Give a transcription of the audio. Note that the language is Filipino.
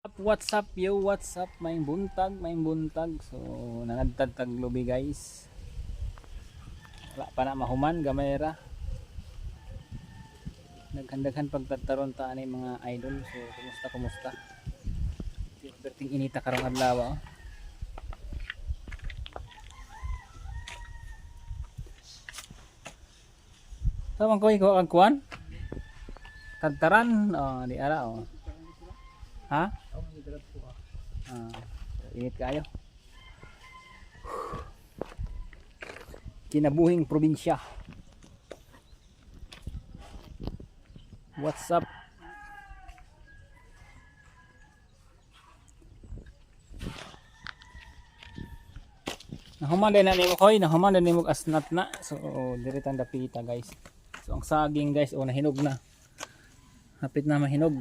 What's up yo, what's up, may buntag. So nangadtad tag lubi guys, wala pa na mahuman, gamay ra naghandaghan pagtataron ta ani mga idol. So kumusta perting inita karong adlaw. Tawang ko ikaw ang kuan tagtaran di ara ha. Init kayo. Kinabuhing probinsya. What's up? Nahuman din na nimo koy, nahuman din nimo asnat na. So diretang dapita guys. So ang saging guys nahinog na. Hapit na mahinog.